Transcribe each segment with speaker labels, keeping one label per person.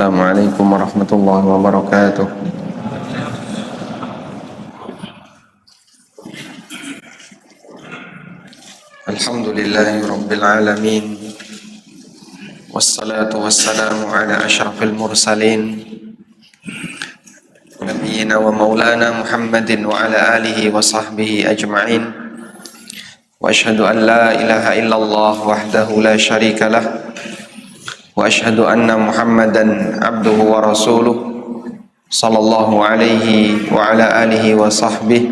Speaker 1: Assalamualaikum warahmatullahi wabarakatuh. Alhamdulillahi rabbil alamin. Wassalatu wassalamu ala asyrafil mursalin nabiyyina wa maulana Muhammadin wa ala alihi wa sahbihi ajma'in. Wa ashhadu an la ilaha illallah wahdahu la syarika lah. Wa ashhadu anna Muhammadan abduhu wa rasuluh sallallahu alaihi wa ala alihi wa sahbihi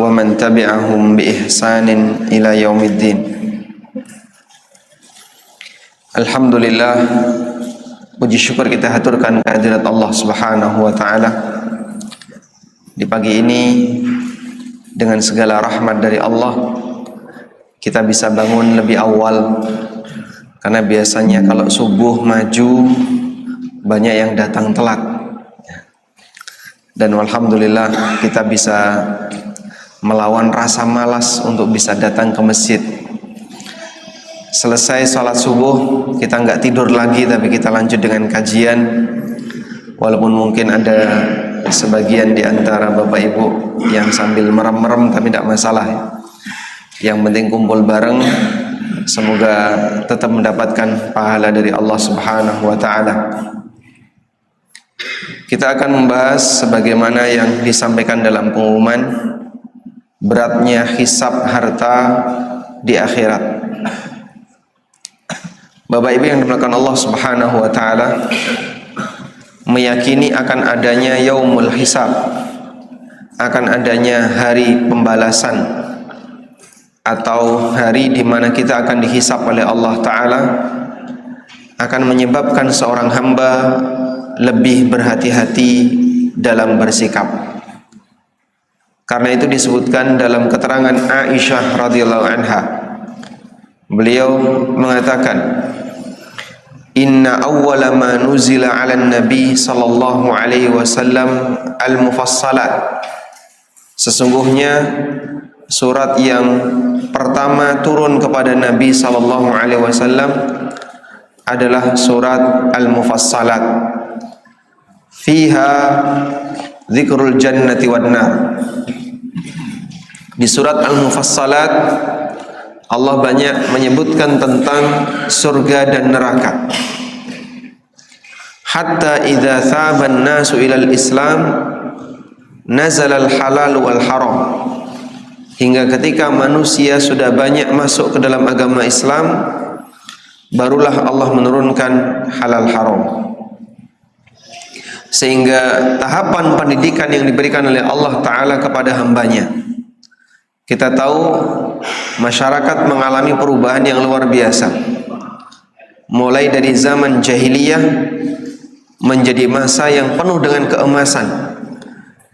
Speaker 1: wa man tabi'ahum bi ihsanin ila yaumiddin. Alhamdulillah, puji syukur kita haturkan kehadirat Allah Subhanahu wa taala. Di pagi ini dengan segala rahmat dari Allah kita bisa bangun lebih awal, karena biasanya kalau subuh maju banyak yang datang telat. Dan alhamdulillah kita bisa melawan rasa malas untuk bisa datang ke masjid. Selesai sholat subuh kita nggak tidur lagi, tapi kita lanjut dengan kajian. Walaupun mungkin ada sebagian di antara bapak ibu yang sambil merem-merem, tapi tidak masalah. Yang penting kumpul bareng, semoga tetap mendapatkan pahala dari Allah Subhanahu wa taala. Kita akan membahas sebagaimana yang disampaikan dalam pengumuman, beratnya hisab harta di akhirat. Bapak Ibu yang dimuliakan Allah Subhanahu wa taala, meyakini akan adanya yaumul hisab, akan adanya hari pembalasan atau hari di mana kita akan dihisab oleh Allah taala, akan menyebabkan seorang hamba lebih berhati-hati dalam bersikap. Karena itu disebutkan dalam keterangan Aisyah radhiyallahu anha, beliau mengatakan, inna awwala ma nuzila 'alan nabi sallallahu alaihi wasallam al-mufassalat. Sesungguhnya surat yang pertama turun kepada Nabi sallallahu alaihi wasallam adalah surat al-mufassalat. Fiha dzikrul jannati wan nar. Di surat al-mufassalat Allah banyak menyebutkan tentang surga dan neraka. Hatta idza thaban nasu ilal Islam nazala al-halal wal haram. Hingga ketika manusia sudah banyak masuk ke dalam agama Islam, barulah Allah menurunkan halal haram. Sehingga tahapan pendidikan yang diberikan oleh Allah Ta'ala kepada hambanya, kita tahu masyarakat mengalami perubahan yang luar biasa. Mulai dari zaman jahiliyah menjadi masa yang penuh dengan keemasan,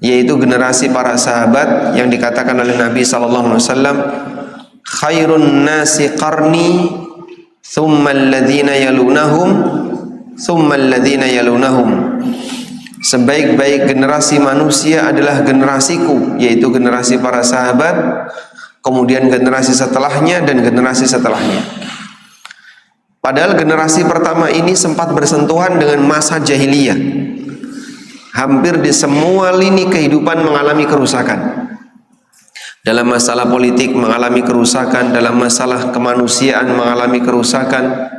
Speaker 1: yaitu generasi para sahabat yang dikatakan oleh Nabi sallallahu alaihi wasallam, khairun nasi qarni thumma alladhina yalunahum thumma alladhina yalunahum. Sebaik-baik generasi manusia adalah generasiku, yaitu generasi para sahabat, kemudian generasi setelahnya dan generasi setelahnya. Padahal generasi pertama ini sempat bersentuhan dengan masa jahiliyah. Hampir di semua lini kehidupan mengalami kerusakan. Dalam masalah politik mengalami kerusakan, dalam masalah kemanusiaan mengalami kerusakan,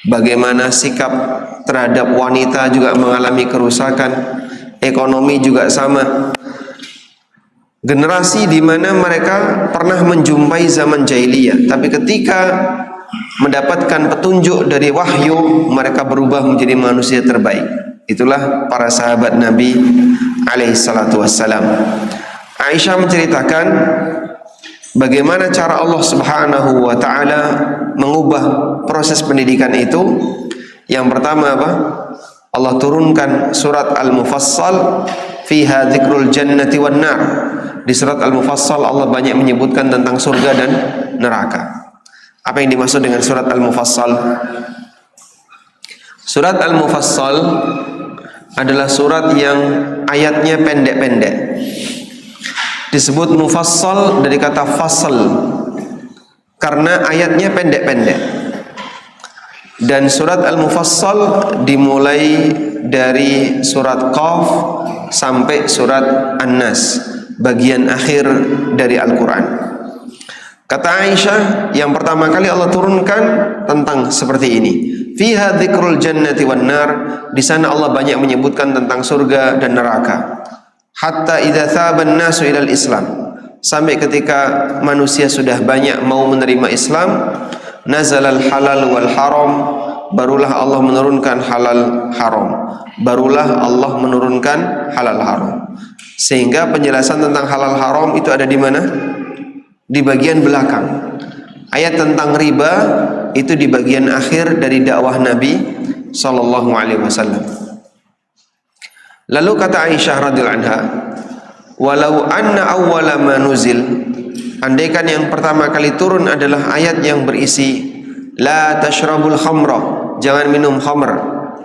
Speaker 1: bagaimana sikap terhadap wanita juga mengalami kerusakan, ekonomi juga sama. Generasi di mana mereka pernah menjumpai zaman jahiliyah, tapi ketika mendapatkan petunjuk dari wahyu, mereka berubah menjadi manusia terbaik. Itulah para sahabat Nabi alaihi salatu wassalam. Aisyah menceritakan bagaimana cara Allah Subhanahu wa taala mengubah proses pendidikan itu. Yang pertama apa? Allah turunkan surat Al-Mufassal, fiha dzikrul jannati wan nar. Di surat Al-Mufassal Allah banyak menyebutkan tentang surga dan neraka. Apa yang dimaksud dengan surat Al-Mufassal? Surat Al-Mufassal adalah surat yang ayatnya pendek-pendek. Disebut mufassal dari kata fasal karena ayatnya pendek-pendek. Dan surat Al-Mufassal dimulai dari surat Qaf sampai surat An-Nas, bagian akhir dari Al-Quran. Kata Aisyah, yang pertama kali Allah turunkan tentang seperti ini. Fiha dzikrul jannati wan nar, di sana Allah banyak menyebutkan tentang surga dan neraka. Hatta idza thaban nasu ilal Islam, sampai ketika manusia sudah banyak mau menerima Islam, nazalal halal wal haram, barulah Allah menurunkan halal haram. Barulah Allah menurunkan halal haram. Sehingga penjelasan tentang halal haram itu ada di mana? Di bagian belakang. Ayat tentang riba itu di bagian akhir dari dakwah Nabi sallallahu alaihi wasallam. Lalu kata Aisyah radhiyallahu anha, walau anna awwala ma nuzil, andaikan yang pertama kali turun adalah ayat yang berisi la tashrabul khamra, jangan minum khamr,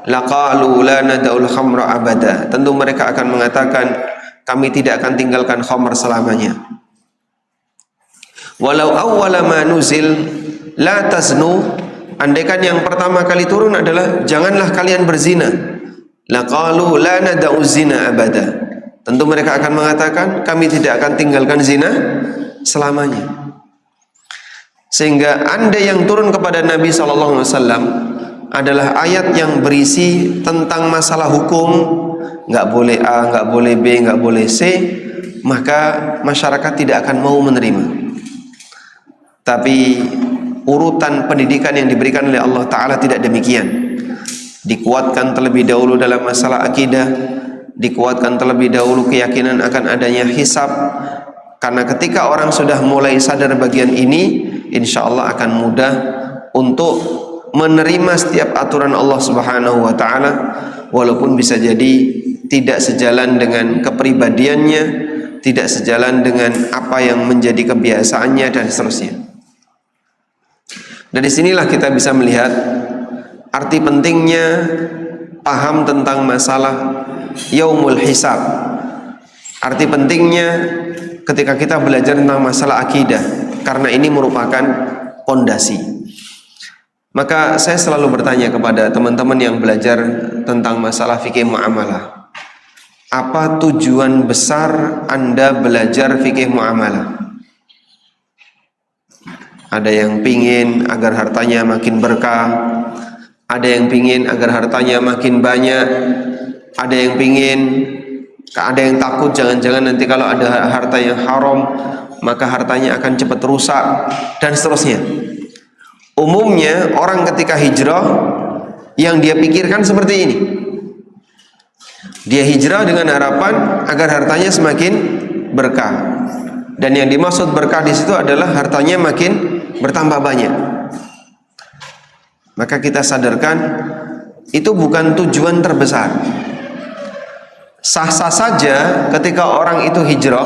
Speaker 1: laqalu la nada'ul khamra abada, tentu mereka akan mengatakan kami tidak akan tinggalkan khamr selamanya. Walau awwala ma nuzil la taznu, andaikan yang pertama kali turun adalah janganlah kalian berzina, laqalu la nada'u zina abada, tentu mereka akan mengatakan kami tidak akan tinggalkan zina selamanya. Sehingga andai yang turun kepada Nabi SAW adalah ayat yang berisi tentang masalah hukum, nggak boleh A, nggak boleh B, nggak boleh C, maka masyarakat tidak akan mau menerima. Tapi urutan pendidikan yang diberikan oleh Allah Ta'ala tidak demikian. Dikuatkan terlebih dahulu dalam masalah akidah, dikuatkan terlebih dahulu keyakinan akan adanya hisab, karena ketika orang sudah mulai sadar bagian ini, insya Allah akan mudah untuk menerima setiap aturan Allah Subhanahu wa Ta'ala, walaupun bisa jadi tidak sejalan dengan kepribadiannya, tidak sejalan dengan apa yang menjadi kebiasaannya dan seterusnya. Dari sinilah kita bisa melihat arti pentingnya paham tentang masalah yaumul hisab. Arti pentingnya ketika kita belajar tentang masalah akidah, karena ini merupakan pondasi. Maka saya selalu bertanya kepada teman-teman yang belajar tentang masalah fikih muamalah, apa tujuan besar Anda belajar fikih muamalah? Ada yang pingin agar hartanya makin berkah, ada yang pingin agar hartanya makin banyak, ada yang yang takut jangan-jangan nanti kalau ada harta yang haram maka hartanya akan cepat rusak dan seterusnya. Umumnya orang ketika hijrah yang dia pikirkan seperti ini. Dia hijrah dengan harapan agar hartanya semakin berkah. Dan yang dimaksud berkah di situ adalah hartanya makin bertambah banyak. Maka kita sadarkan itu bukan tujuan terbesar. Sah-sah saja ketika orang itu hijrah,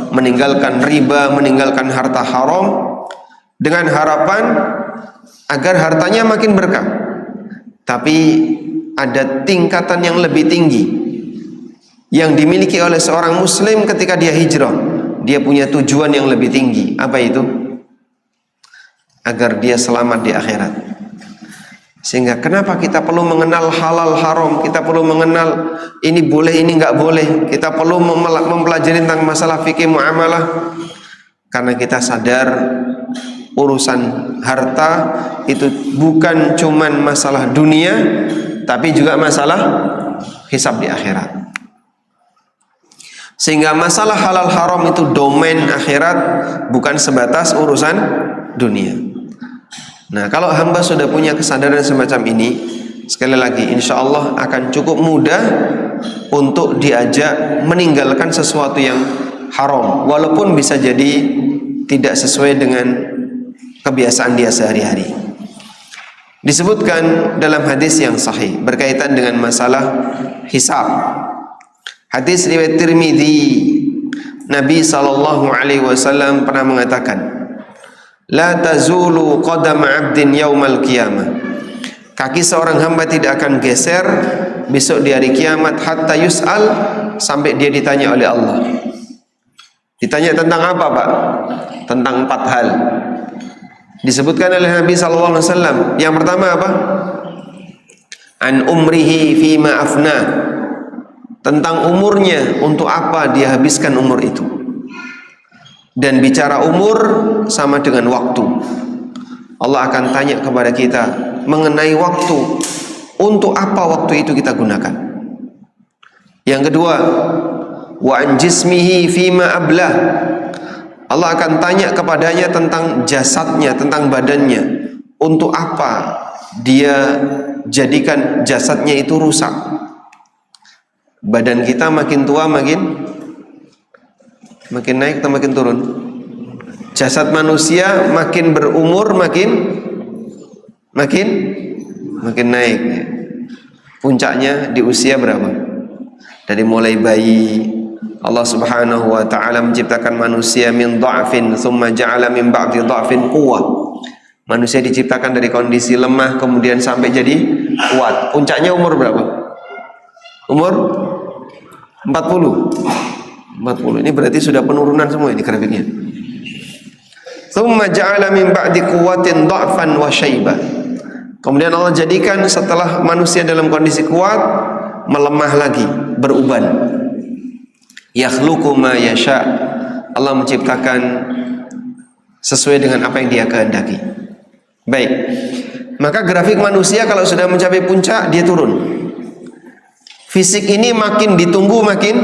Speaker 1: meninggalkan riba, meninggalkan harta haram dengan harapan agar hartanya makin berkah. Tapi ada tingkatan yang lebih tinggi yang dimiliki oleh seorang muslim ketika dia hijrah. Dia punya tujuan yang lebih tinggi. Apa itu? Agar dia selamat di akhirat. Sehingga kenapa kita perlu mengenal halal haram, kita perlu mengenal ini boleh, ini nggak boleh, kita perlu mempelajari tentang masalah fikih muamalah, karena kita sadar urusan harta itu bukan cuman masalah dunia, tapi juga masalah hisab di akhirat. Sehingga masalah halal haram itu domain akhirat, bukan sebatas urusan dunia. Nah, kalau hamba sudah punya kesadaran semacam ini, sekali lagi insya Allah akan cukup mudah untuk diajak meninggalkan sesuatu yang haram, walaupun bisa jadi tidak sesuai dengan kebiasaan dia sehari-hari. Disebutkan dalam hadis yang sahih berkaitan dengan masalah hisab. Hadis riwayat Tirmidzi, Nabi SAW pernah mengatakan, la tazulu qadam 'abdin yaumal qiyamah, kaki seorang hamba tidak akan geser besok di hari kiamat hatta yus'al, sampai dia ditanya oleh Allah. Ditanya tentang apa, Pak? Tentang 4 hal. Disebutkan oleh Nabi SAW. Yang pertama apa? an umrihi fima afna, tentang umurnya, untuk apa dia habiskan umur itu. Dan bicara umur sama dengan waktu. Allah akan tanya kepada kita mengenai waktu, untuk apa waktu itu kita gunakan. Yang kedua, wa an jismihi fima ablah, Allah akan tanya kepadanya tentang jasadnya, tentang badannya, untuk apa dia jadikan jasadnya itu rusak. Badan kita makin tua makin naik atau makin turun? Jasad manusia makin berumur makin naik. Puncaknya di usia berapa? Dari mulai bayi, Allah Subhanahu wa taala menciptakan manusia min dha'fin tsumma ja'ala min ba'di dha'fin quwwah. Manusia diciptakan dari kondisi lemah kemudian sampai jadi kuat. Puncaknya umur berapa? Umur 40. Ini berarti sudah penurunan semua ini grafiknya. Tsumma ja'ala min ba'di quwwatin dha'fan wa syaiba. Kemudian Allah jadikan setelah manusia dalam kondisi kuat, melemah lagi, beruban. Yakhluqu ma yasha. Allah menciptakan sesuai dengan apa yang Dia kehendaki. Baik. Maka grafik manusia kalau sudah mencapai puncak, dia turun. Fisik ini makin ditunggu makin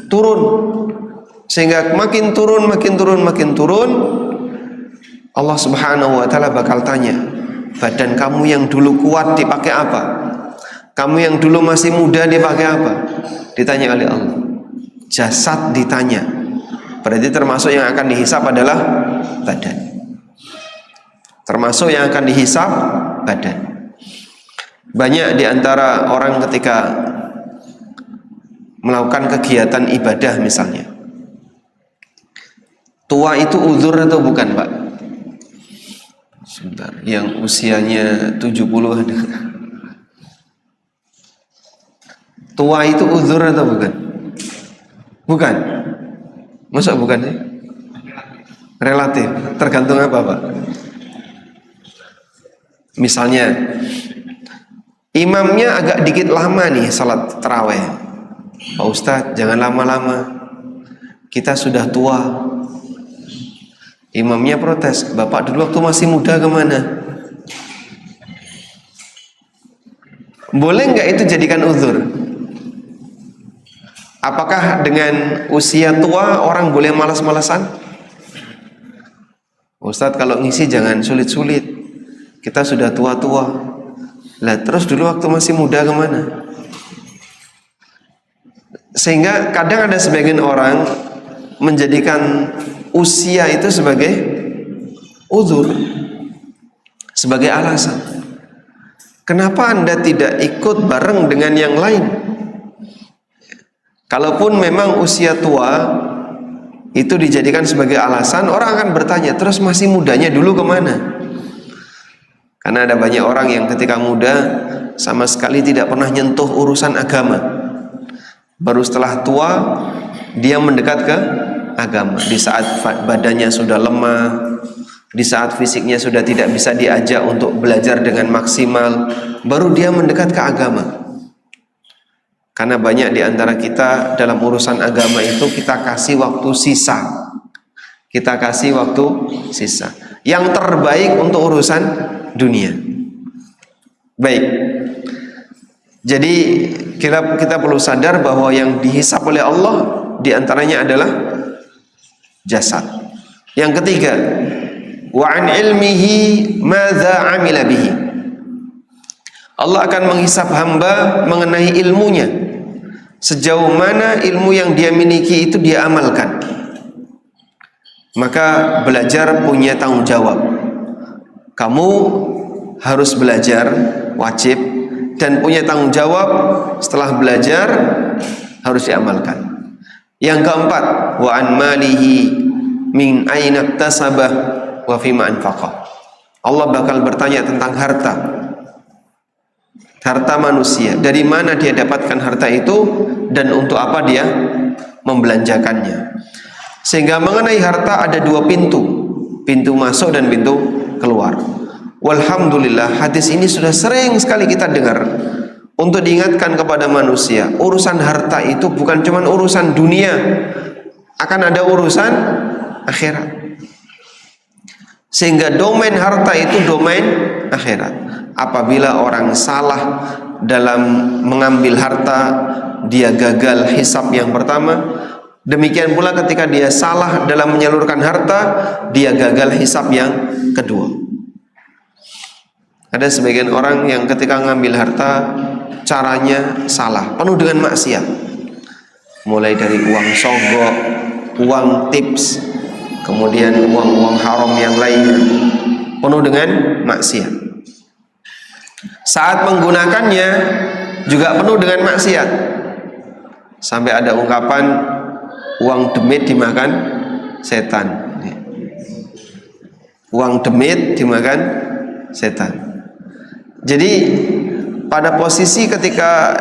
Speaker 1: turun. Sehingga makin turun. Allah Subhanahu wa taala bakal tanya, badan kamu yang dulu kuat dipakai apa? Kamu yang dulu masih muda dipakai apa? Ditanya oleh Allah. Jasad ditanya. Berarti termasuk yang akan dihisap adalah badan. Termasuk yang akan dihisap badan. Banyak di antara orang ketika melakukan kegiatan ibadah misalnya, tua itu uzur atau bukan, Pak? Sebentar, yang usianya 70 ada. Tua itu uzur atau bukan? Bukan. Masa bukan sih? Relatif. Tergantung apa, Pak? Misalnya imamnya agak dikit lama nih salat tarawih. Pak Ustadz, jangan lama-lama, kita sudah tua. Imamnya protes, Bapak dulu waktu masih muda kemana? Boleh nggak itu jadikan uzur? Apakah dengan usia tua orang boleh malas-malasan? Ustadz, kalau ngisi jangan sulit-sulit, kita sudah tua-tua. Lah terus dulu waktu masih muda kemana? Sehingga kadang ada sebagian orang menjadikan usia itu sebagai uzur, sebagai alasan. Kenapa Anda tidak ikut bareng dengan yang lain? Kalaupun memang usia tua itu dijadikan sebagai alasan, orang akan bertanya, terus masih mudanya dulu kemana? Karena ada banyak orang yang ketika muda sama sekali tidak pernah nyentuh urusan agama. Baru setelah tua dia mendekat ke agama. Di saat badannya sudah lemah, di saat fisiknya sudah tidak bisa diajak untuk belajar dengan maksimal, baru dia mendekat ke agama. Karena banyak di antara kita dalam urusan agama itu kita kasih waktu sisa. Kita kasih waktu sisa. Yang terbaik untuk urusan dunia. Baik. Jadi kita perlu sadar bahwa yang dihisap oleh Allah diantaranya adalah jasad. Yang ketiga, wa an ilmihi madza amila bihi. Allah akan menghisap hamba mengenai ilmunya, sejauh mana ilmu yang dia miliki itu dia amalkan. Maka belajar punya tanggung jawab. Kamu harus belajar, wajib, dan punya tanggung jawab setelah belajar harus diamalkan. Yang keempat, wa an malihi min aina iktasabah wa fima anfaqah. Allah bakal bertanya tentang harta. Harta manusia, dari mana dia dapatkan harta itu dan untuk apa dia membelanjakannya. Sehingga mengenai harta ada dua pintu, pintu masuk dan pintu keluar. Walhamdulillah, hadis ini sudah sering sekali kita dengar untuk diingatkan kepada manusia. Urusan harta itu bukan cuma urusan dunia, akan ada urusan akhirat. Sehingga domain harta itu domain akhirat. Apabila orang salah dalam mengambil harta, dia gagal hisab yang pertama. Demikian pula ketika dia salah dalam menyalurkan harta, dia gagal hisab yang kedua. Ada sebagian orang yang ketika ngambil harta caranya salah, penuh dengan maksiat. Mulai dari uang sogok, uang tips, kemudian uang-uang haram yang lainnya, penuh dengan maksiat. Saat menggunakannya juga penuh dengan maksiat. Sampai ada ungkapan uang demit dimakan setan. Uang demit dimakan setan. Jadi pada posisi ketika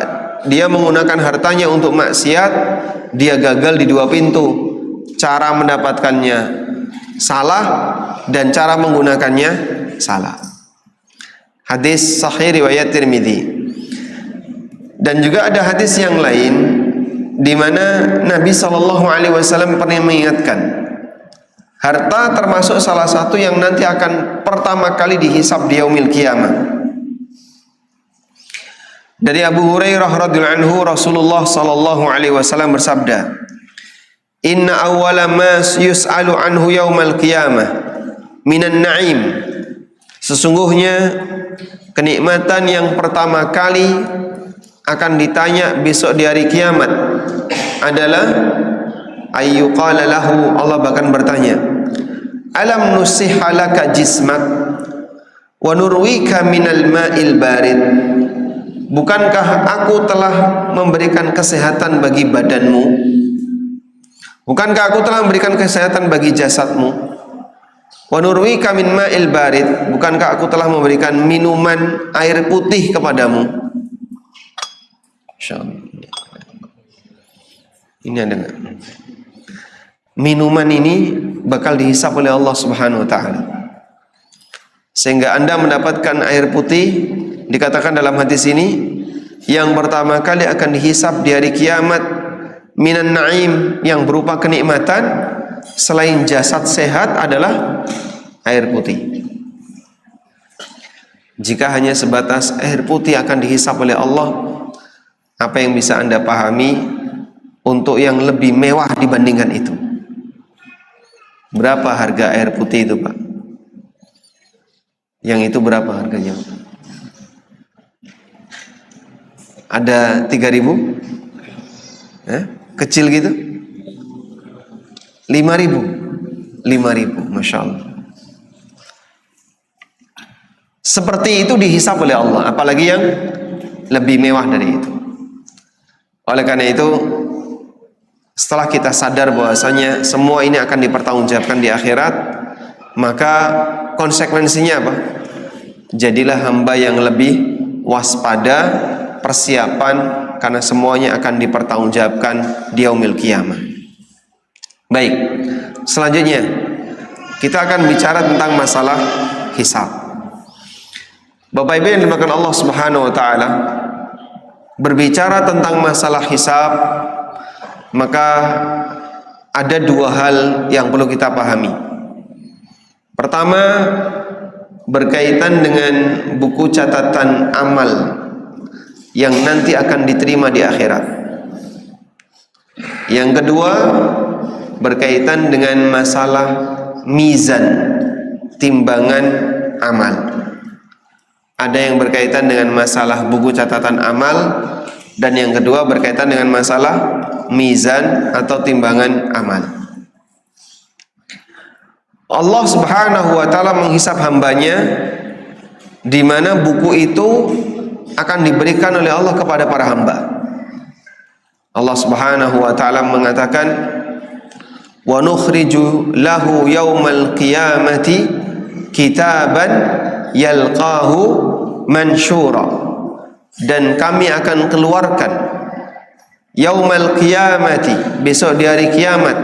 Speaker 1: dia menggunakan hartanya untuk maksiat, dia gagal di dua pintu. Cara mendapatkannya salah dan cara menggunakannya salah. Hadis sahih riwayat Tirmidzi. Dan juga ada hadis yang lain di mana Nabi SAW pernah mengingatkan, harta termasuk salah satu yang nanti akan pertama kali dihisab di yaumil qiyamah. Dari Abu Hurairah radhiyallahu anhu, Rasulullah sallallahu alaihi wasallam bersabda, "Inna awwala ma yus'alu anhu yaumal qiyamah minan na'im." Sesungguhnya kenikmatan yang pertama kali akan ditanya besok di hari kiamat adalah ayyuqala lahu, Allah bahkan bertanya, "Alam nusihha laka jismak wa nurwika minal ma'il barid." Bukankah aku telah memberikan kesehatan bagi badanmu? Bukankah aku telah memberikan kesehatan bagi jasadmu? Wa nurwika min ma'il barid. Bukankah aku telah memberikan minuman air putih kepadamu? Ini ada enggak? Minuman ini bakal dihisab oleh Allah Subhanahu wa taala. Sehingga Anda mendapatkan air putih. Dikatakan dalam hadis ini, yang pertama kali akan dihisab di hari kiamat minan na'im, yang berupa kenikmatan selain jasad sehat adalah air putih. Jika hanya sebatas air putih akan dihisab oleh Allah, apa yang bisa Anda pahami untuk yang lebih mewah dibandingkan itu? Berapa harga air putih itu, Pak? Yang itu berapa harganya? Ada 3.000? Kecil gitu? 5.000? 5.000, Masya Allah. Seperti itu dihisab oleh Allah, apalagi yang lebih mewah dari itu. Oleh karena itu, setelah kita sadar bahwasanya semua ini akan dipertanggungjawabkan di akhirat, maka konsekuensinya apa? Jadilah hamba yang lebih waspada, persiapan, karena semuanya akan dipertanggungjawabkan di yaumil qiyamah. Baik, selanjutnya kita akan bicara tentang masalah hisab. Bapak Ibu yang dimakan Allah Subhanahu wa taala, berbicara tentang masalah hisab, maka ada dua hal yang perlu kita pahami. Pertama, berkaitan dengan buku catatan amal yang nanti akan diterima di akhirat. Yang kedua, berkaitan dengan masalah mizan, timbangan amal. Ada yang berkaitan dengan masalah buku catatan amal, dan yang kedua berkaitan dengan masalah mizan atau timbangan amal. Allah Subhanahu wa taala menghisab hambanya, di mana buku itu akan diberikan oleh Allah kepada para hamba. Allah Subhanahu wa taala mengatakan, "Wa nukhriju lahu yaumal qiyamati kitaban yalqahu mansyura." Dan kami akan keluarkan yaumal qiyamati, besok di hari kiamat,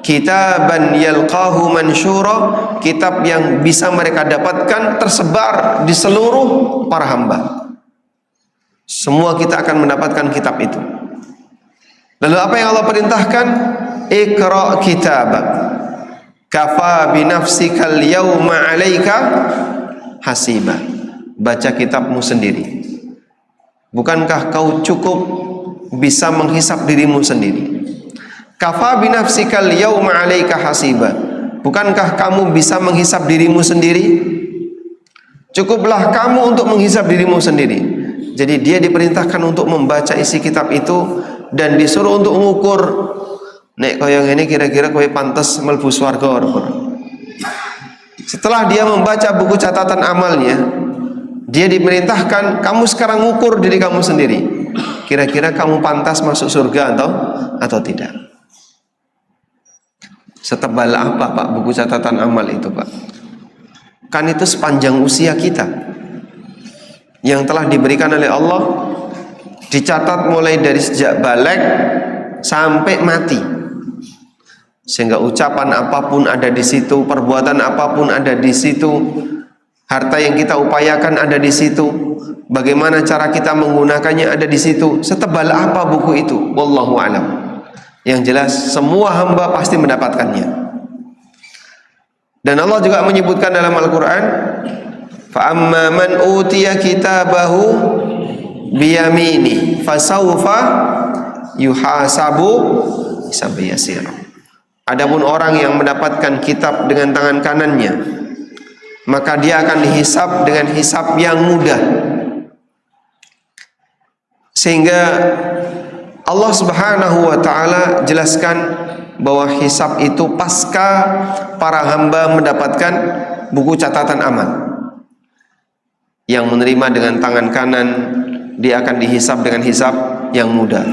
Speaker 1: kitaban yalqahu mansyura, kitab yang bisa mereka dapatkan tersebar di seluruh para hamba. Semua kita akan mendapatkan kitab itu. Lalu apa yang Allah perintahkan? Iqra kitabak kafa binafsikal yawma 'alaika hasiba. Baca kitabmu sendiri. Bukankah kau cukup bisa menghisap dirimu sendiri? Kafa binafsikal yawma 'alaika hasiba. Bukankah kamu bisa menghisap dirimu sendiri? Cukuplah kamu untuk menghisap dirimu sendiri. Jadi dia diperintahkan untuk membaca isi kitab itu dan disuruh untuk mengukur, nek kaya ngene kira-kira kowe pantes mlebu swarga ora. Setelah dia membaca buku catatan amalnya, dia diperintahkan, kamu sekarang ngukur diri kamu sendiri. Kira-kira kamu pantas masuk surga atau tidak? Setebal apa Pak buku catatan amal itu Pak? Kan itu sepanjang usia kita yang telah diberikan oleh Allah, dicatat mulai dari sejak balik sampai mati, sehingga ucapan apapun ada di situ, perbuatan apapun ada di situ, harta yang kita upayakan ada di situ, bagaimana cara kita menggunakannya ada di situ. Setebal apa buku itu? Wallahu a'lam. Yang jelas semua hamba pasti mendapatkannya. Dan Allah juga menyebutkan dalam Al-Quran, فَأَمَّا مَنْ أُوتِيَ كِتَابَهُ بِيَمِينِهِ فَسَوْفَ يُحَاسَبُ حِسَابًا يَسِيرًا. Adapun orang yang mendapatkan kitab dengan tangan kanannya, maka dia akan dihisab dengan hisab yang mudah. Sehingga Allah Subhanahu wa taala jelaskan bahwa hisab itu pasca para hamba mendapatkan buku catatan amal. Yang menerima dengan tangan kanan, dia akan dihisab dengan hisab yang mudah.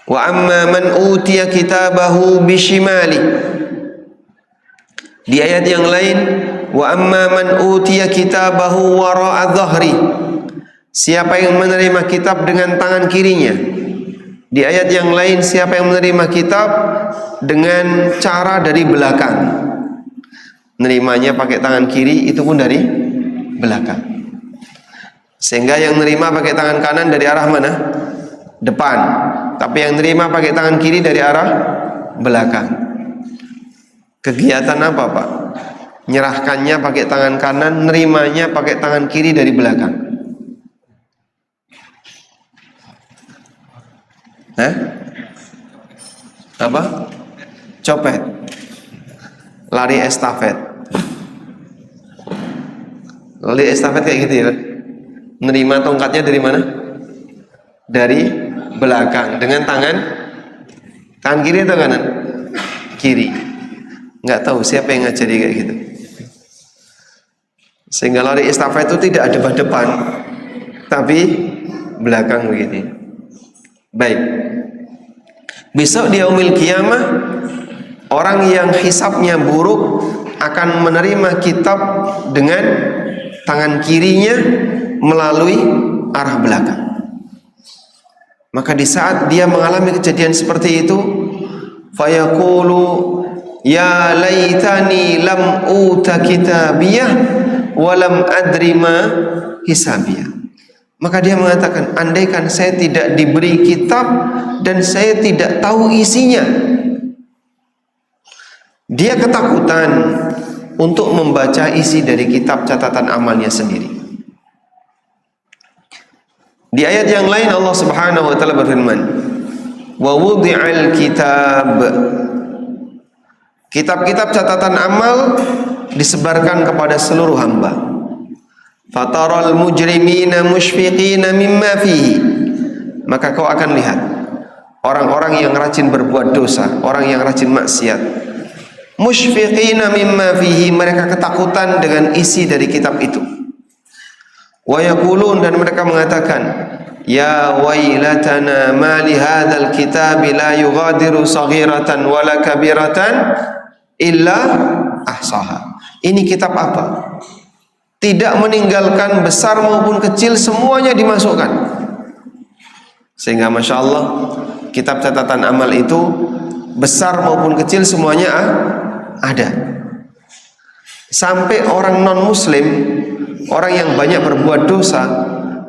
Speaker 1: Wa amma man utiya kitabahu bishimali. Di ayat yang lain, wa amma man utiya kitabahu wara'a dhahri. Siapa yang menerima kitab dengan tangan kirinya. Di ayat yang lain, siapa yang menerima kitab dengan cara dari belakang. Nerimanya pakai tangan kiri, itu pun dari belakang. Sehingga yang nerima pakai tangan kanan dari arah mana? Depan. Tapi yang nerima pakai tangan kiri dari arah belakang. Kegiatan apa Pak? Nyerahkannya pakai tangan kanan, nerimanya pakai tangan kiri dari belakang. Apa? Copet. Lari estafet. Lari estafet kayak gitu ya. Nerima tongkatnya dari mana? Dari belakang dengan tangan kiri atau kanan? Kiri. Nggak tahu siapa yang ngajari kayak gitu. Sehingga lari estafet itu tidak ada depan, tapi belakang begini. Baik. Besok di yaumil qiyamah, orang yang hisabnya buruk akan menerima kitab dengan tangan kirinya melalui arah belakang. Maka di saat dia mengalami kejadian seperti itu, fayaqulu ya laitani lam uta kitabiyah wa lam adri ma hisabiyah. Maka dia mengatakan, andaikan saya tidak diberi kitab dan saya tidak tahu isinya. Dia ketakutan untuk membaca isi dari kitab catatan amalnya sendiri. Di ayat yang lain Allah Subhanahu wa taala berfirman, "Wa wudi'al kitab." Kitab-kitab catatan amal disebarkan kepada seluruh hamba. Fataral mujrimina mushfiqina mimma fihi. Maka kau akan lihat orang-orang yang rajin berbuat dosa, orang yang rajin maksiat. Mushfiqina mimma fihi, mereka ketakutan dengan isi dari kitab itu. Wa yaqulun, dan mereka mengatakan, ya wailatana ma li hadzal kitabi la yughadiru saghiratan wala kabiratan illa ahsaha. Ini kitab apa? Tidak meninggalkan besar maupun kecil, semuanya dimasukkan. Sehingga Masya Allah, kitab catatan amal itu besar maupun kecil semuanya ada. Sampai orang non muslim, orang yang banyak berbuat dosa,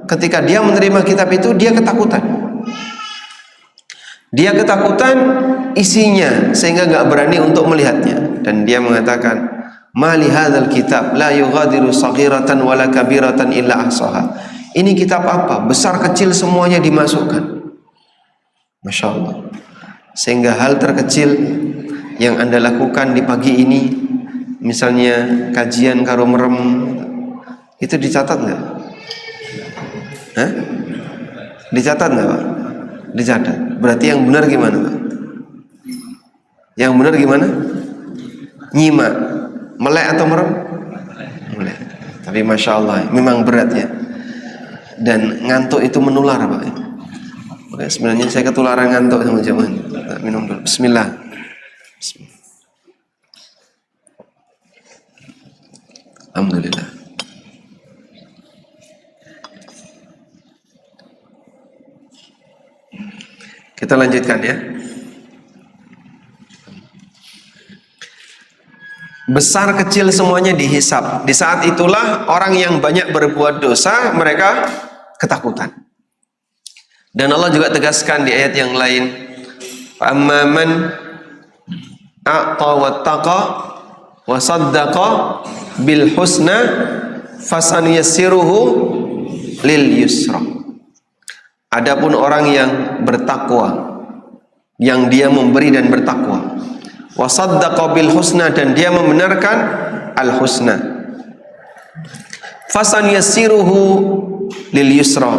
Speaker 1: ketika dia menerima kitab itu dia ketakutan. Dia ketakutan isinya sehingga nggak berani untuk melihatnya, dan dia mengatakan, "Ma li hadzal kitab la yughadiru saghiratan wala kabiratan illa ahsaha." Ini kitab apa? Besar kecil semuanya dimasukkan. Masya Allah. Sehingga hal terkecil yang Anda lakukan di pagi ini, misalnya kajian karo merem, itu dicatat nggak? Hah? Dicatat nggak, Pak? Dicatat. Berarti yang benar gimana, Pak? Yang benar gimana? Nyimak. Melek atau merem? Melek. Tapi Masya Allah, memang berat ya. Dan ngantuk itu menular, Pak. Oke, sebenarnya saya ketularan ngantuk sama jemaah. Minum dulu. Bismillah. Alhamdulillah. Kita lanjutkan ya. Besar kecil semuanya dihisab. Di saat itulah orang yang banyak berbuat dosa mereka ketakutan. Dan Allah juga tegaskan di ayat yang lain, "Amma man a'ta wattaqa wa saddaqa bil husna fasanuyassiruhu lil yusra." Adapun orang yang bertakwa, yang dia memberi dan bertakwa, wa saddaqa bil husna, dan dia membenarkan al husna, fasanuyassiruhu lil yusra,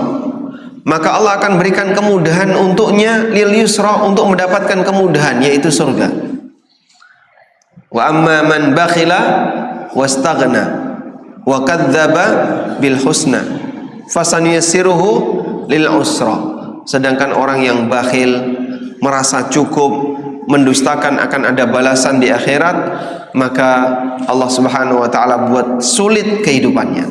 Speaker 1: maka Allah akan berikan kemudahan untuknya, lil yusra, untuk mendapatkan kemudahan, yaitu surga. Wa amma man bakhila wastaghna wa kadzdzaba bil husna fasanuyassiruhu lil usra, sedangkan orang yang bakhil, merasa cukup, mendustakan akan ada balasan di akhirat, maka Allah Subhanahu wa taala buat sulit kehidupannya,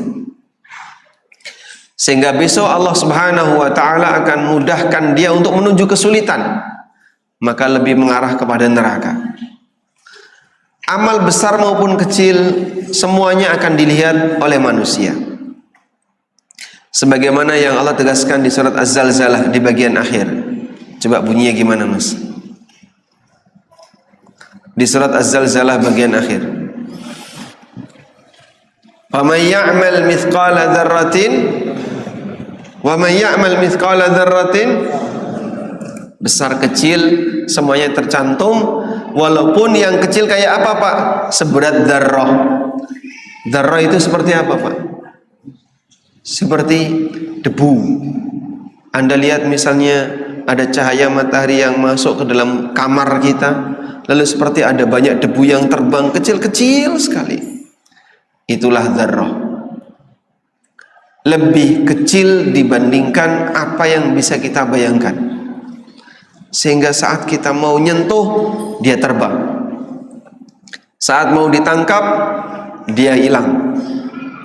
Speaker 1: sehingga besok Allah Subhanahu wa taala akan mudahkan dia untuk menuju kesulitan, maka lebih mengarah kepada neraka. Amal besar maupun kecil semuanya akan dilihat oleh manusia, sebagaimana yang Allah tegaskan di surat Az-Zalzalah di bagian akhir. Coba bunyinya gimana, Mas? Di surat Az-Zalzalah bagian akhir, "Faman ya'mal mithqala dzarratin wa man ya'mal mithqala dzarratin", besar kecil semuanya tercantum, walaupun yang kecil kayak apa, Pak? Seberat dzarrah. Dzarrah itu seperti apa, Pak? Seperti debu. Anda lihat misalnya ada cahaya matahari yang masuk ke dalam kamar kita, lalu seperti ada banyak debu yang terbang kecil-kecil sekali. Itulah dzarrah. Lebih kecil dibandingkan apa yang bisa kita bayangkan, sehingga saat kita mau nyentuh dia terbang, saat mau ditangkap dia hilang.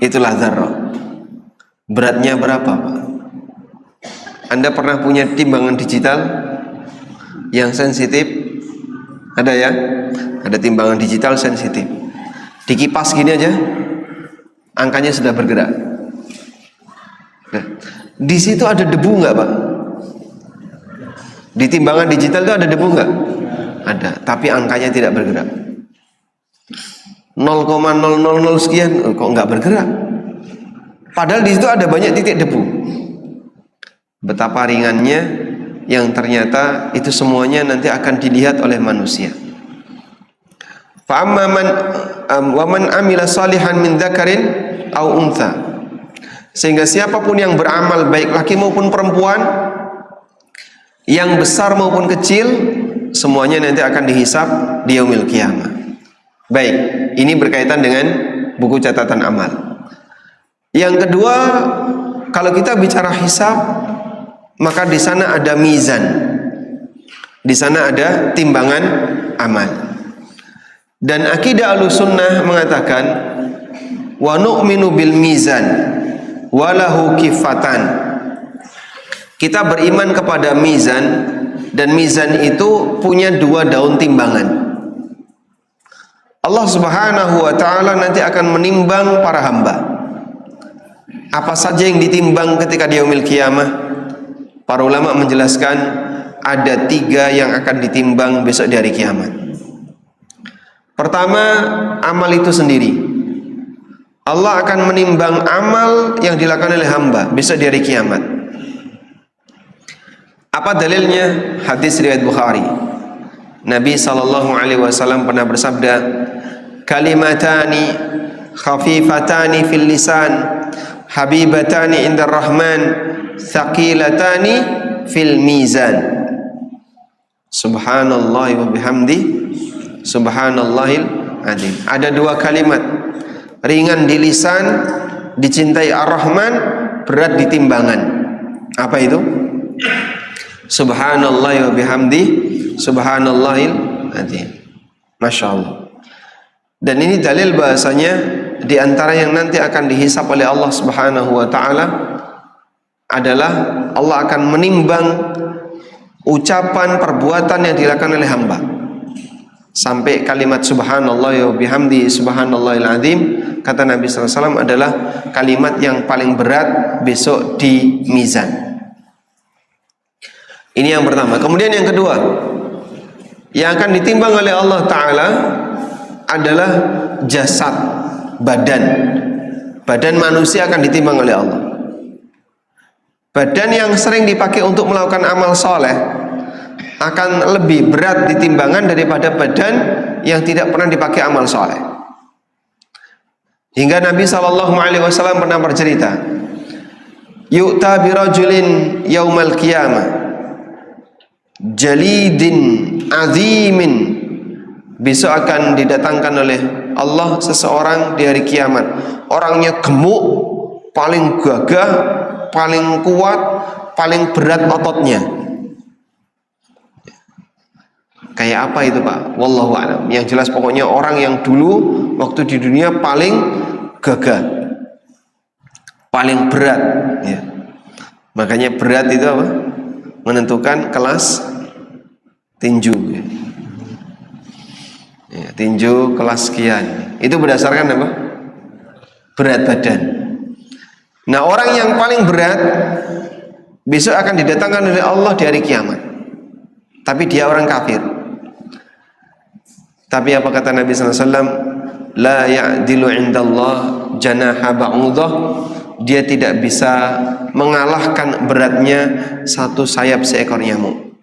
Speaker 1: Itulah dzarrah. Beratnya berapa, Pak? Anda pernah punya timbangan digital yang sensitif? Ada ya? Ada timbangan digital sensitif. Dikipas gini aja, angkanya sudah bergerak. Nah, di situ ada debu nggak, Pak? Di timbangan digital itu ada debu nggak? Ada, tapi angkanya tidak bergerak. 0,000 sekian, kok nggak bergerak? Padahal di situ ada banyak titik debu. Betapa ringannya, yang ternyata itu semuanya nanti akan dilihat oleh manusia. Fa amma man wa man amila salihan min dzakarin au untha, sehingga siapapun yang beramal baik laki maupun perempuan, yang besar maupun kecil, semuanya nanti akan dihisab di yaumil qiyamah. Baik, ini berkaitan dengan buku catatan amal. Yang kedua, kalau kita bicara hisab, maka di sana ada mizan, di sana ada timbangan amal. Dan akidah Ahlussunnah mengatakan, wa nu'minu bil mizan walahu kifatan. Kita beriman kepada mizan, Dan mizan itu punya dua daun timbangan. Allah Subhanahu wa ta'ala nanti akan menimbang para hamba. Apa saja yang ditimbang ketika di yaumil qiyamah? Para ulama menjelaskan ada 3 yang akan ditimbang besok di hari kiamat. Pertama, amal itu sendiri. Allah akan menimbang amal yang dilakukan oleh hamba besok di hari kiamat. Apa dalilnya? Hadis riwayat Bukhari. Nabi SAW pernah bersabda, kalimatani khafifatani fil lisan, habibatani indar rahman, thaqilatani fil mizan. Subhanallah wa bihamdi, subhanallahil azim. Ada 2 kalimat, ringan di lisan, dicintai Ar-Rahman, berat di timbangan. Apa itu? Subhanallah wa bihamdi, subhanallahil azim. Masya Allah. Dan ini dalil bahasanya di antara yang nanti akan dihisap oleh Allah Subhanahu wa ta'ala adalah Allah akan menimbang ucapan perbuatan yang dilakukan oleh hamba. Sampai kalimat subhanallah wa bihamdi, subhanallahil azim, kata Nabi SAW adalah kalimat yang paling berat besok di mizan. Ini yang pertama. Kemudian yang kedua, yang akan ditimbang oleh Allah Ta'ala adalah jasad, badan manusia akan ditimbang oleh Allah. Badan yang sering dipakai untuk melakukan amal soleh akan lebih berat di timbangan daripada badan yang tidak pernah dipakai amal soleh. Hingga Nabi SAW pernah bercerita, yu'ta birajulin yaumal qiyamah jalidin azimin, besok akan didatangkan oleh Allah seseorang di hari kiamat, orangnya gemuk, paling gagah, paling kuat, paling berat ototnya. Kayak apa itu Pak? Wallahu a'lam. Yang jelas pokoknya orang yang dulu waktu di dunia paling gagah, paling berat ya. Makanya berat itu apa? Menentukan kelas tinju ya. Ya, tinju kelas sekian. Itu berdasarkan apa? Berat badan. Nah, orang yang paling berat besok akan didatangkan oleh Allah di hari kiamat. Tapi dia orang kafir. Tapi apa kata Nabi SAW? La ya'dilu indallah janaha ba'udah. Dia tidak bisa mengalahkan beratnya satu sayap seekor nyamuk.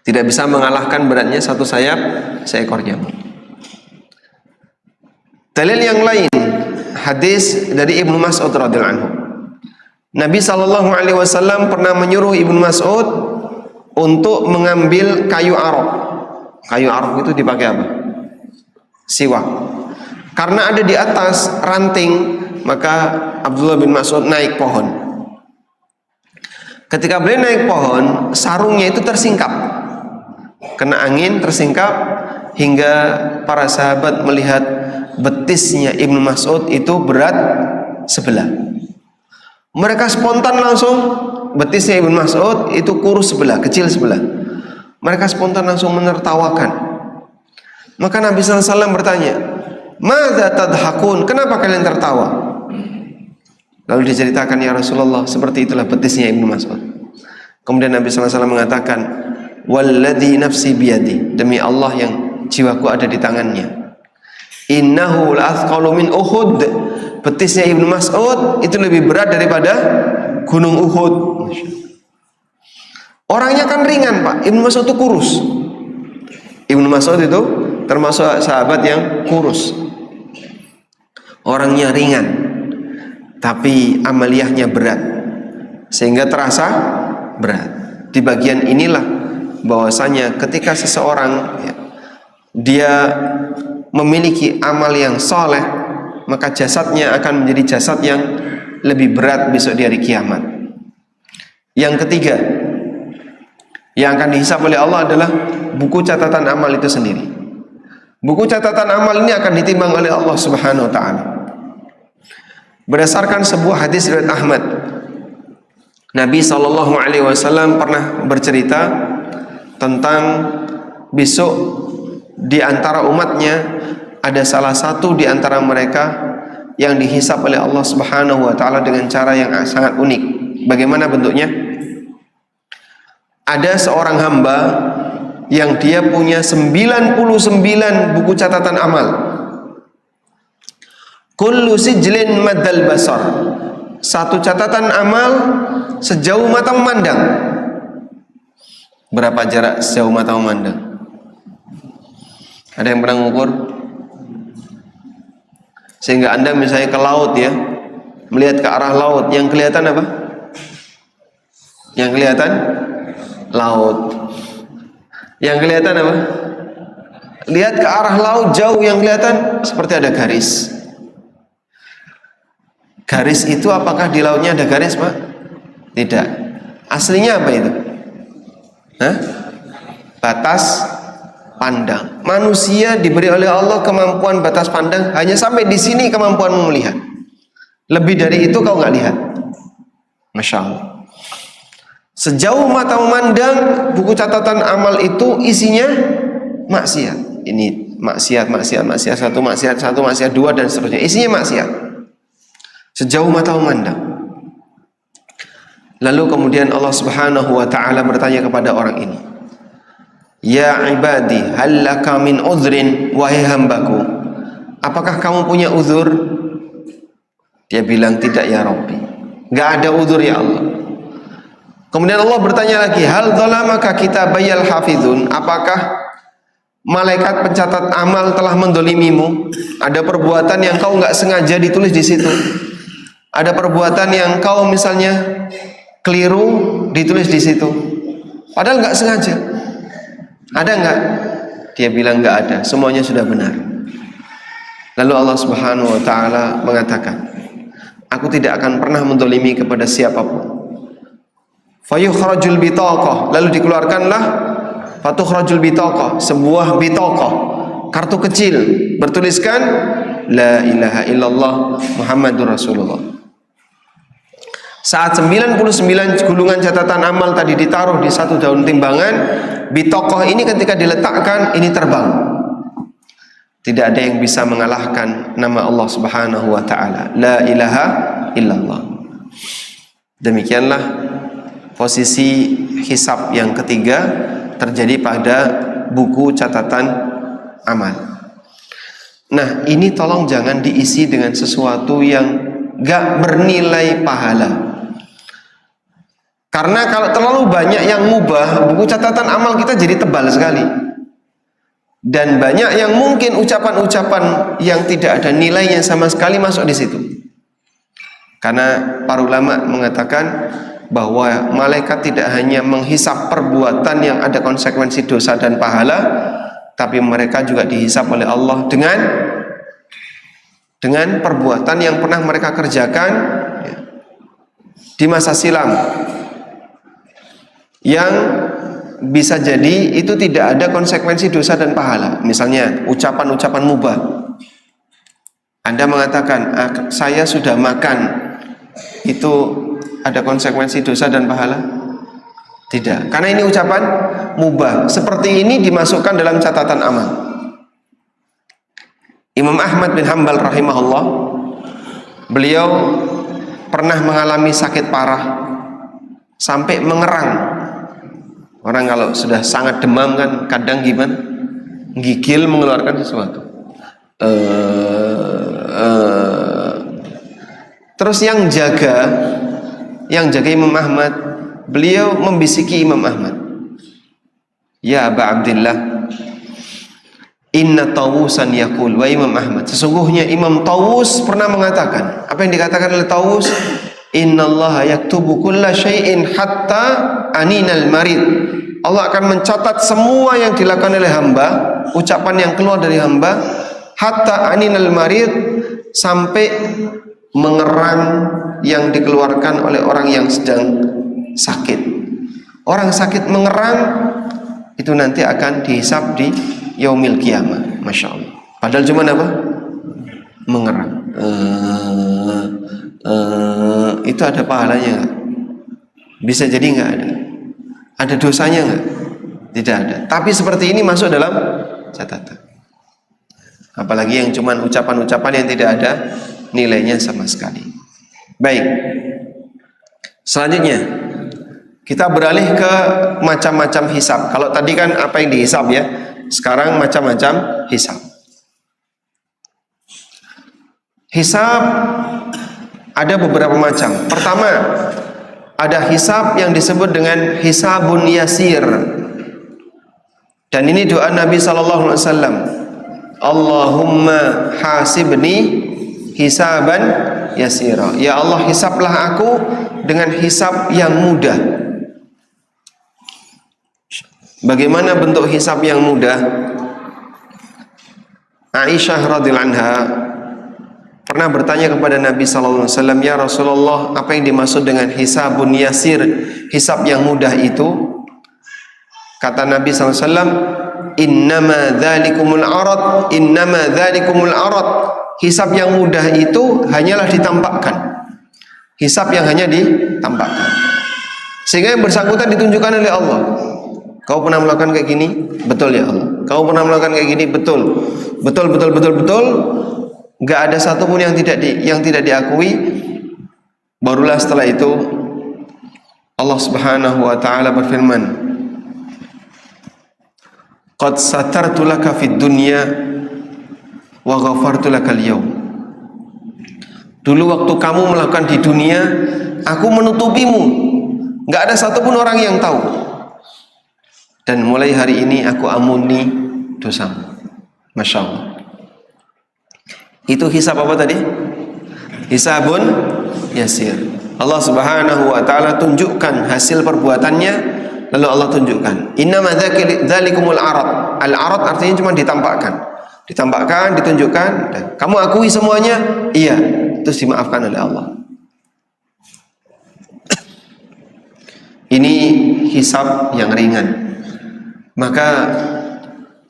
Speaker 1: Tidak bisa mengalahkan beratnya satu sayap seekor nyamuk. Dalil yang lain, hadis dari Ibnu Mas'ud radhiyallahu anhu. Nabi SAW pernah menyuruh Ibnu Mas'ud untuk mengambil kayu arok. Kayu arok itu dipakai apa? Siwak. Karena ada di atas ranting, maka Abdullah bin Mas'ud naik pohon. Ketika beliau naik pohon, sarungnya itu tersingkap, kena angin, tersingkap, hingga para sahabat melihat betisnya Ibnu Mas'ud itu berat sebelah. Mereka spontan langsung, betisnya Ibnu Mas'ud itu kurus sebelah, kecil sebelah. Mereka spontan langsung menertawakan. Maka Nabi SAW bertanya, "Madza tadhakun? Kenapa kalian tertawa?" Lalu diceritakan, "Ya Rasulullah, seperti itulah betisnya Ibnu Mas'ud." Kemudian Nabi SAW mengatakan, "Walladzi nafsi biyadi, demi Allah yang jiwaku ada di tangannya. Innahu la'athqalu min Uhud." Betisnya Ibnu Mas'ud itu lebih berat daripada gunung Uhud. Orangnya kan ringan Pak, Ibnu Mas'ud itu kurus. Ibnu Mas'ud itu termasuk sahabat yang kurus. Orangnya ringan, tapi amaliyahnya berat, sehingga terasa berat. Di bagian inilah bahwasanya ketika seseorang dia memiliki amal yang soleh, maka jasadnya akan menjadi jasad yang lebih berat besok di hari kiamat. Yang ketiga, yang akan dihisap oleh Allah adalah buku catatan amal itu sendiri. Buku catatan amal ini akan ditimbang oleh Allah Subhanahu wa ta'ala. Berdasarkan sebuah hadis riwayat Ahmad, Nabi SAW pernah bercerita tentang besok di antara umatnya ada salah satu di antara mereka yang dihisab oleh Allah Subhanahu wa taala dengan cara yang sangat unik. Bagaimana bentuknya? Ada seorang hamba yang dia punya 99 buku catatan amal. Kullu sijlin maddal basar. Satu catatan amal sejauh mata memandang. Berapa jarak sejauh mata memandang? Ada yang pernah mengukur? Sehingga Anda misalnya ke laut ya, melihat ke arah laut, yang kelihatan apa? Yang kelihatan laut. Yang kelihatan apa? Lihat ke arah laut jauh, yang kelihatan seperti ada garis. Garis itu apakah di lautnya ada garis, Pak? Tidak. Aslinya apa itu? Hah? Batas pandang. Manusia diberi oleh Allah kemampuan batas pandang hanya sampai di sini kemampuanmu melihat. Lebih dari itu kau nggak lihat. Masya Allah. Sejauh mata memandang, buku catatan amal itu isinya maksiat. Ini maksiat, satu maksiat dua dan seterusnya. Isinya maksiat. Sejauh mata memandang. Lalu kemudian Allah Subhanahu wa taala bertanya kepada orang ini, "Ya ibadi, hal laka min udhrin?" Wahai hambaku, apakah kamu punya uzur? Dia bilang, "Tidak ya Rabbi." Enggak ada uzur ya Allah. Kemudian Allah bertanya lagi, "Hal dhalamaka kitabayal hafizun?" Apakah malaikat pencatat amal telah mendolimimu? Ada perbuatan yang kau enggak sengaja ditulis di situ. Ada perbuatan yang kau misalnya keliru ditulis di situ. Padahal enggak sengaja. Ada enggak? Dia bilang enggak ada. Semuanya sudah benar. Lalu Allah Subhanahu wa taala mengatakan, "Aku tidak akan pernah mendolimi kepada siapapun." Fayukhrajul bitaqah, lalu dikeluarkanlah fatukhrajul bitaqah, sebuah bitaqah, kartu kecil bertuliskan la ilaha illallah Muhammadur Rasulullah. Saat 99 gulungan catatan amal tadi ditaruh di satu daun timbangan, bitaqah ini ketika diletakkan ini terbang. Tidak ada yang bisa mengalahkan nama Allah Subhanahu wa taala, la ilaha illallah. Demikianlah posisi hisab yang ketiga terjadi pada buku catatan amal. Nah, ini tolong jangan diisi dengan sesuatu yang gak bernilai pahala. Karena kalau terlalu banyak yang mubah, buku catatan amal kita jadi tebal sekali. Dan banyak yang mungkin ucapan-ucapan yang tidak ada nilainya sama sekali masuk di situ. Karena para ulama mengatakan bahwa malaikat tidak hanya menghisap perbuatan yang ada konsekuensi dosa dan pahala, tapi mereka juga dihisap oleh Allah dengan perbuatan yang pernah mereka kerjakan di masa silam, yang bisa jadi itu tidak ada konsekuensi dosa dan pahala. Misalnya ucapan-ucapan mubah. Anda mengatakan, saya sudah makan, itu ada konsekuensi dosa dan pahala? Tidak, karena ini ucapan mubah. Seperti ini dimasukkan dalam catatan amal. Imam Ahmad bin Hanbal rahimahullah, beliau pernah mengalami sakit parah sampai mengerang. Orang kalau sudah sangat demam kan kadang gimana? Gigil mengeluarkan sesuatu. Terus yang jaga Imam Ahmad, beliau membisiki Imam Ahmad, "Ya Aba Abdillah, inna Tawusan yaqul." Wa Imam Ahmad, sesungguhnya Imam Tawus pernah mengatakan. Apa yang dikatakan oleh Tawus? "Innallaha yaktubu kulla syai'in hatta aninal marid." Allah akan mencatat semua yang dilakukan oleh hamba, ucapan yang keluar dari hamba, hatta aninal marid, sampai mengerang yang dikeluarkan oleh orang yang sedang sakit. Orang sakit mengerang itu nanti akan dihisab di yaumil qiyamah. Masya Allah. Padahal cuma apa? Mengerang. Itu ada pahalanya nggak? Bisa jadi nggak ada. Ada dosanya nggak? Tidak ada. Tapi seperti ini masuk dalam catatan. Apalagi yang cuman ucapan-ucapan yang tidak ada nilainya sama sekali. Baik. Selanjutnya kita beralih ke macam-macam hisab. Kalau tadi kan apa yang dihisab ya, sekarang macam-macam hisab. Hisab ada beberapa macam. Pertama, ada hisab yang disebut dengan hisabun yasir. Dan ini doa Nabi sallallahu alaihi wasallam. Allahumma hasibni hisaban yasira. Ya Allah, hisablah aku dengan hisab yang mudah. Bagaimana bentuk hisab yang mudah? Aisyah radhiyallahu anha pernah bertanya kepada Nabi sallallahu alaihi wasallam, "Ya Rasulullah, apa yang dimaksud dengan hisabun yasir, hisab yang mudah itu?" Kata Nabi sallallahu alaihi wasallam, "Innama dzalikumul arad, innama dzalikumul arad." Hisab yang mudah itu hanyalah ditampakkan. Hisab yang hanya ditampakkan. Sehingga yang bersangkutan ditunjukkan oleh Allah. Kau pernah melakukan kayak gini? Betul ya Allah. Kau pernah melakukan kayak gini? Betul. Betul. Gak ada satupun yang tidak diakui. Barulah setelah itu Allah Subhanahu wa taala berfirman, "Qad satartu laka fid dunya wa ghafartu lakal yaum." Dulu waktu kamu melakukan di dunia, aku menutupimu. Gak ada satupun orang yang tahu. Dan mulai hari ini aku ampuni dosamu. Masya Allah. Itu hisab apa tadi? Hisabun yasir. Allah Subhanahu wa taala tunjukkan hasil perbuatannya, lalu Allah tunjukkan. Innama dzalikumul arad. Al-arad artinya cuma ditampakkan. Ditampakkan, ditunjukkan. Kamu akui semuanya? Iya. Terus dimaafkan oleh Allah. Ini hisab yang ringan. Maka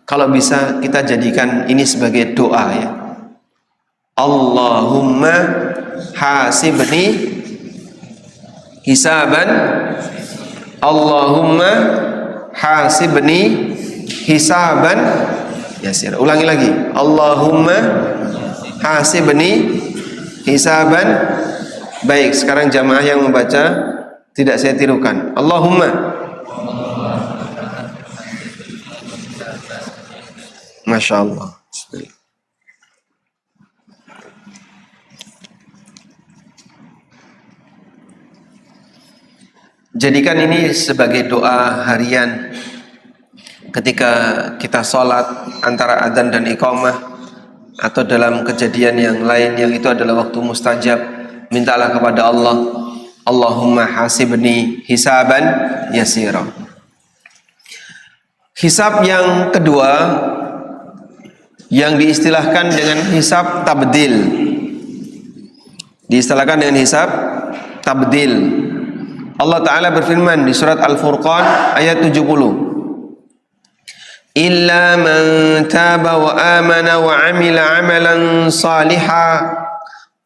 Speaker 1: kalau bisa kita jadikan ini sebagai doa ya. Allahumma hasibni hisaban, Allahumma hasibni hisaban yasir. Ulangi lagi. Allahumma hasibni hisaban. Baik, sekarang jamaah yang membaca tidak saya tirukan. Allahumma. Masya Allah. Jadikan ini sebagai doa harian ketika kita sholat antara adzan dan iqamah, atau dalam kejadian yang lain yang itu adalah waktu mustajab. Mintalah kepada Allah, Allahumma hasibni hisaban yasira. Hisab yang kedua yang diistilahkan dengan hisab tabdil. Diistilahkan dengan hisab tabdil. Allah Ta'ala berfirman di surat Al-Furqan ayat 70. Illa man taba wa amana wa amila amalan saliha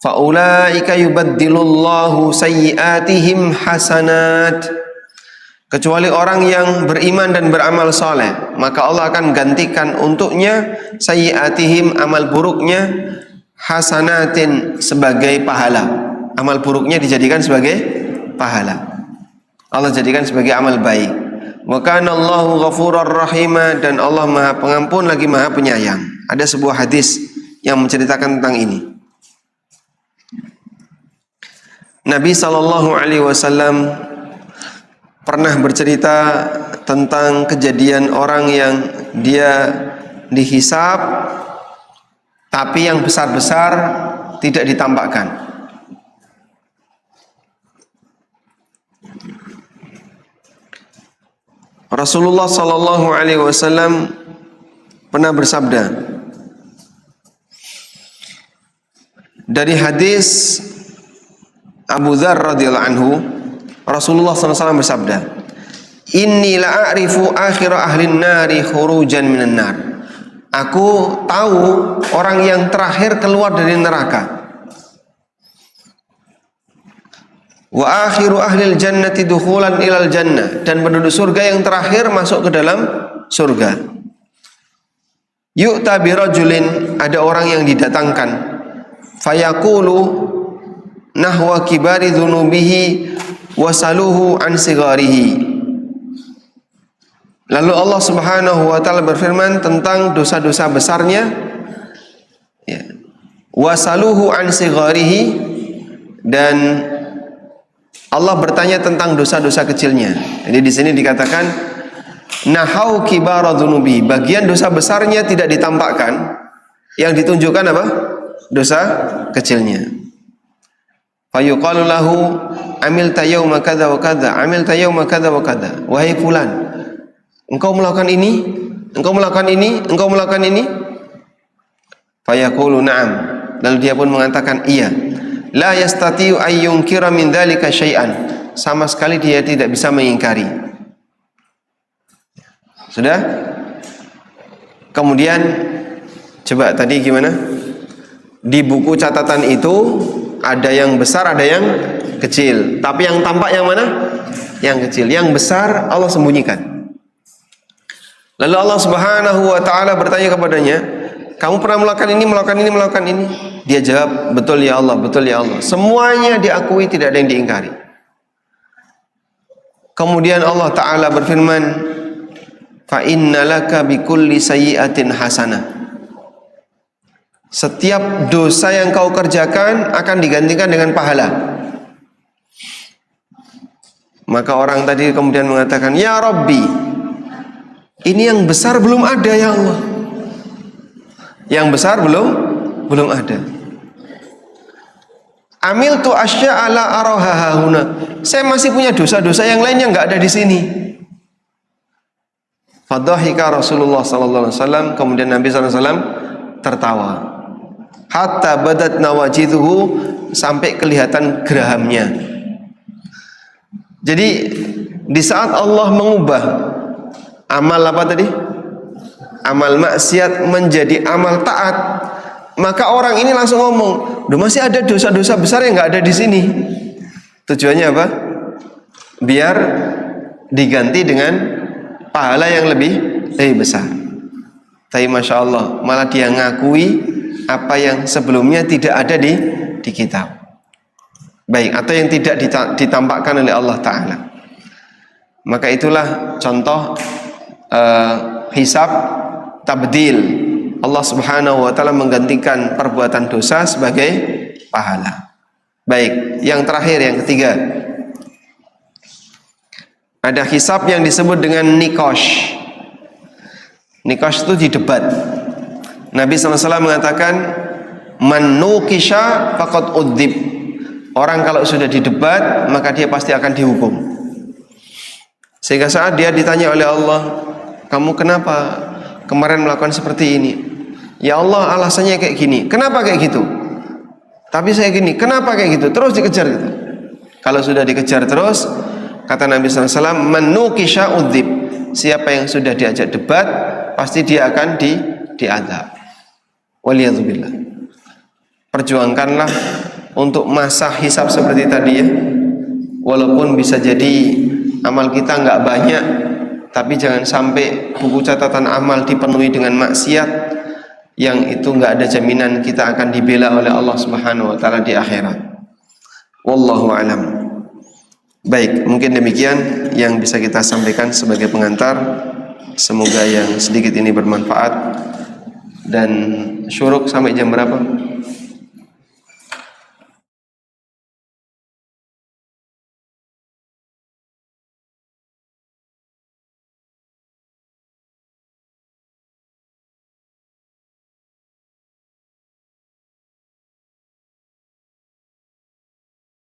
Speaker 1: fa ulaika yubaddilullahu sayyiatihim hasanat. Kecuali orang yang beriman dan beramal saleh, maka Allah akan gantikan untuknya sayyiatihim, amal buruknya, hasanatin, sebagai pahala. Amal buruknya dijadikan sebagai pahala. Allah jadikan sebagai amal baik. Wa kana Allahu ghafurar rahima, dan Allah Maha Pengampun lagi Maha Penyayang. Ada sebuah hadis yang menceritakan tentang ini. Nabi sallallahu alaihi wasallam pernah bercerita tentang kejadian orang yang dia dihisab tapi yang besar-besar tidak ditampakkan. Rasulullah sallallahu alaihi wasallam pernah bersabda dari hadis Abu Dzar radhiyallahu anhu, Rasulullah SAW bersabda, "Inni la'arifu akhira ahlin nari khurujan minan nar." Aku tahu orang yang terakhir keluar dari neraka. Wa akhiru ahlil jannati dukhulan ilal jannah, dan penduduk surga yang terakhir masuk ke dalam surga. Yu'ta birajulin, ada orang yang didatangkan, fayaqulu nahwa kibari dhunubihi wasaluhu an sigarihi. Lalu Allah Subhanahu wa taala berfirman tentang dosa-dosa besarnya, ya. Wasaluhu an sigarihi, dan Allah bertanya tentang dosa-dosa kecilnya. Jadi di sini dikatakan nahau kibara dzunubi, bagian dosa besarnya tidak ditampakkan, yang ditunjukkan apa? Dosa kecilnya. Fayuqalu lahu amilta yauma kadza wa kadza, amilta yauma kadza wa kadza. Wahai fulan, engkau melakukan ini, engkau melakukan ini, engkau melakukan ini. Fayaqulu na'am, lalu dia pun mengatakan iya. La yastati'u ay yunkira min dzalika syai'an, sama sekali dia tidak bisa mengingkari. Sudah? Kemudian coba tadi gimana? Di buku catatan itu ada yang besar, ada yang kecil. Tapi yang tampak yang mana? Yang kecil. Yang besar Allah sembunyikan. Lalu Allah Subhanahu wa taala bertanya kepadanya, kamu pernah melakukan ini, melakukan ini, melakukan ini? Dia jawab, betul ya Allah, betul ya Allah. Semuanya diakui, tidak ada yang diingkari. Kemudian Allah Ta'ala berfirman, fa innalaka bikulli sayyi'atin hasanah. Setiap dosa yang kau kerjakan akan digantikan dengan pahala. Maka orang tadi kemudian mengatakan, ya Rabbi, ini yang besar belum ada ya Allah. Yang besar belum ada. Amiltu asya ala arahahuna. Saya masih punya dosa-dosa yang lain yang nggak ada di sini. Fadhahika Rasulullah sallallahu alaihi wasallam, kemudian Nabi sallallahu alaihi wasallam tertawa. Hatta badat nawajidhu, sampai kelihatan gerahamnya. Jadi di saat Allah mengubah amal apa tadi? Amal maksiat menjadi amal taat, maka orang ini langsung ngomong, "Duh, masih ada dosa-dosa besar yang nggak ada di sini." Tujuannya apa? Biar diganti dengan pahala yang lebih besar. Tapi masya Allah, malah dia ngakui apa yang sebelumnya tidak ada di kitab. Baik, atau yang tidak ditampakkan oleh Allah Ta'ala. Maka itulah contoh hisab tabdil. Allah Subhanahu wa taala menggantikan perbuatan dosa sebagai pahala. Baik, yang terakhir, yang ketiga, ada hisab yang disebut dengan nikosh. Nikosh itu di debat. Nabi SAW mengatakan, man nukisha faqad udzib. Orang kalau sudah didebat, maka dia pasti akan dihukum. Sehingga saat dia ditanya oleh Allah, kamu kenapa kemarin melakukan seperti ini? Ya Allah, alasannya kayak gini. Kenapa kayak gitu? Tapi saya gini, kenapa kayak gitu? Terus dikejar gitu. Kalau sudah dikejar terus, kata Nabi SAW, man nukisha udzib. Siapa yang sudah diajak debat, pasti dia akan diadab. Waliyadzubillah. Perjuangkanlah untuk masa hisab seperti tadi ya. Walaupun bisa jadi amal kita nggak banyak, tapi jangan sampai buku catatan amal dipenuhi dengan maksiat, yang itu nggak ada jaminan kita akan dibela oleh Allah Subhanahu wa taala di akhirat. Wallahu alam. Baik, mungkin demikian yang bisa kita sampaikan sebagai pengantar. Semoga yang sedikit ini bermanfaat. Dan syuruk sampai jam berapa?